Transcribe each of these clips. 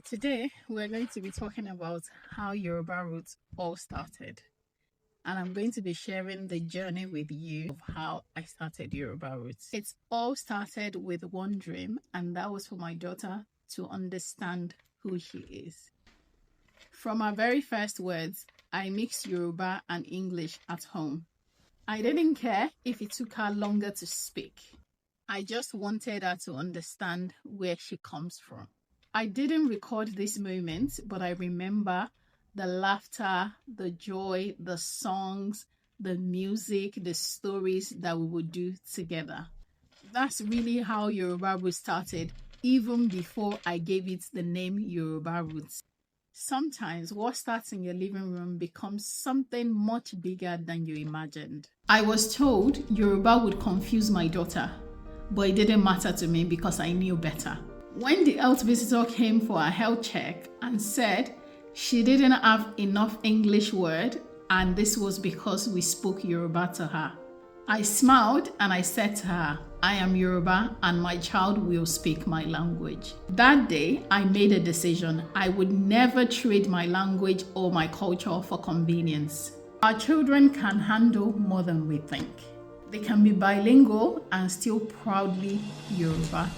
Today we're going to be talking about how Yoruba Roots all started. And I'm going to be sharing the journey with you of how I started Yoruba Roots. It's all started with one dream, and that was for my daughter to understand who she is. From our very first words, I mixed Yoruba and English at home. I didn't care if it took her longer to speak. I just wanted her to understand where she comes from. I didn't record this moment, but I remember the laughter, the joy, the songs, the music, the stories that we would do together. That's really how Yoruba Roots started, even before I gave it the name Yoruba Roots. Sometimes what starts in your living room becomes something much bigger than you imagined. I was told Yoruba would confuse my daughter, but it didn't matter to me because I knew better. When the health visitor came for a health check and said she didn't have enough English word and this was because we spoke Yoruba to her, I smiled and I said to her, I am Yoruba and my child will speak my language. That day, I made a decision. I would never trade my language or my culture for convenience. Our children can handle more than we think. They can be bilingual and still proudly Yoruba.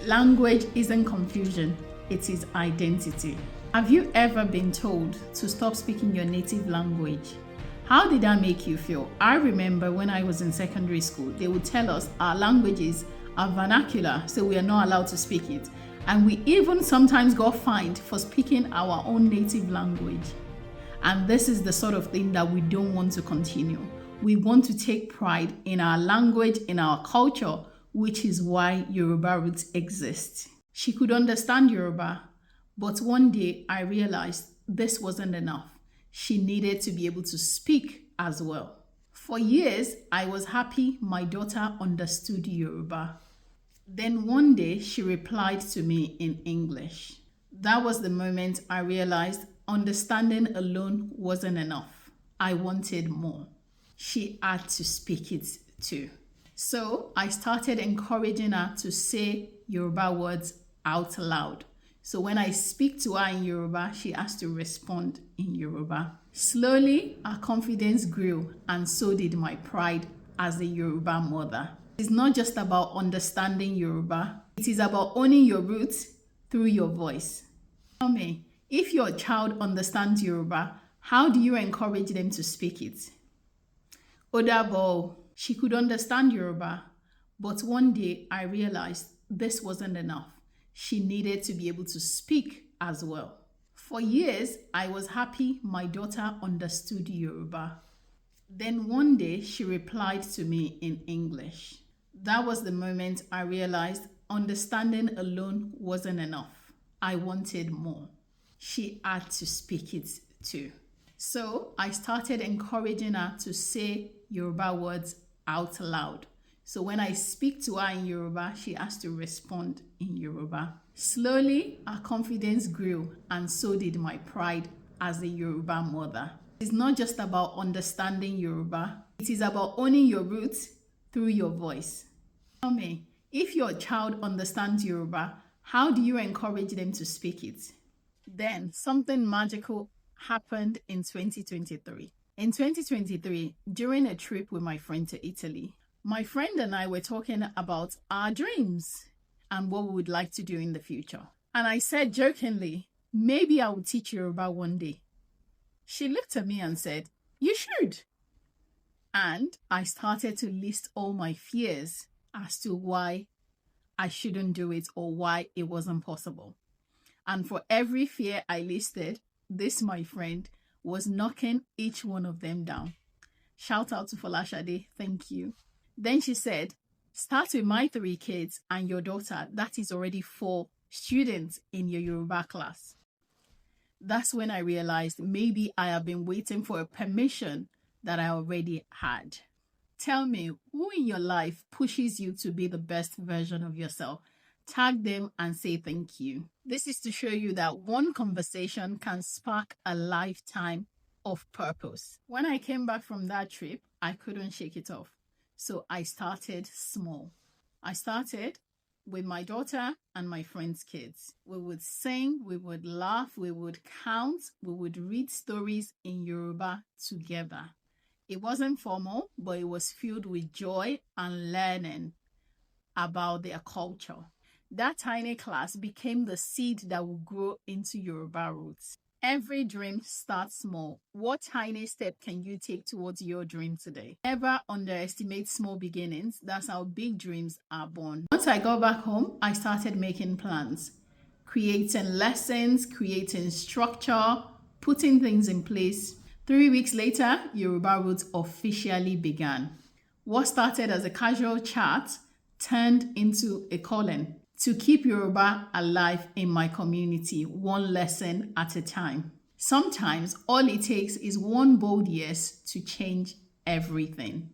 Language isn't confusion, it is identity. Have you ever been told to stop speaking your native language? How did that make you feel? I remember when I was in secondary school, they would tell us our languages are vernacular, so we are not allowed to speak it. And we even sometimes got fined for speaking our own native language. And this is the sort of thing that we don't want to continue. We want to take pride in our language, in our culture, which is why Yoruba Roots exist. She could understand Yoruba, but one day I realized this wasn't enough. She needed to be able to speak as well. For years, I was happy my daughter understood Yoruba. Then one day, she replied to me in English. That was the moment I realized understanding alone wasn't enough. I wanted more. She had to speak it too. So I started encouraging her to say Yoruba words out loud. So when I speak to her in Yoruba, she has to respond in Yoruba. Slowly, her confidence grew, and so did my pride as a Yoruba mother. It's not just about understanding Yoruba, it is about owning your roots through your voice. Tell me, if your child understands Yoruba, how do you encourage them to speak it? Odabo, she could understand Yoruba, but one day I realized this wasn't enough. She needed to be able to speak as well. For years, I was happy my daughter understood Yoruba. Then one day, she replied to me in English. That was the moment I realized understanding alone wasn't enough. I wanted more. She had to speak it too. So I started encouraging her to say Yoruba words out loud. So when I speak to her in Yoruba, she has to respond in Yoruba. Slowly, her confidence grew, and so did my pride as a Yoruba mother. It's not just about understanding Yoruba, it is about owning your roots through your voice. Tell me, if your child understands Yoruba, how do you encourage them to speak it? Then something magical happened in 2023. In 2023, during a trip with my friend to Italy, my friend and I were talking about our dreams and what we would like to do in the future. And I said jokingly, maybe I will teach Yoruba one day. She looked at me and said, you should. And I started to list all my fears as to why I shouldn't do it or why it wasn't possible. And for every fear I listed, this, my friend, was knocking each one of them down. Shout out to Folashade, thank you. Then she said, start with my 3 kids and your daughter. That is already 4 students in your Yoruba class. That's when I realized maybe I have been waiting for a permission that I already had. Tell me, who in your life pushes you to be the best version of yourself? Tag them and say thank you. This is to show you that one conversation can spark a lifetime of purpose. When I came back from that trip, I couldn't shake it off. So I started small. I started with my daughter and my friends' kids. We would sing, we would laugh, we would count, we would read stories in Yoruba together. It wasn't formal, but it was filled with joy and learning about their culture. That tiny class became the seed that would grow into Yoruba Roots. Every dream starts small. What tiny step can you take towards your dream today? Never underestimate small beginnings. That's how big dreams are born. Once I got back home, I started making plans, creating lessons, creating structure, putting things in place. 3 weeks later, Yoruba Roots officially began. What started as a casual chat turned into a calling to keep Yoruba alive in my community, one lesson at a time. Sometimes all it takes is one bold yes to change everything.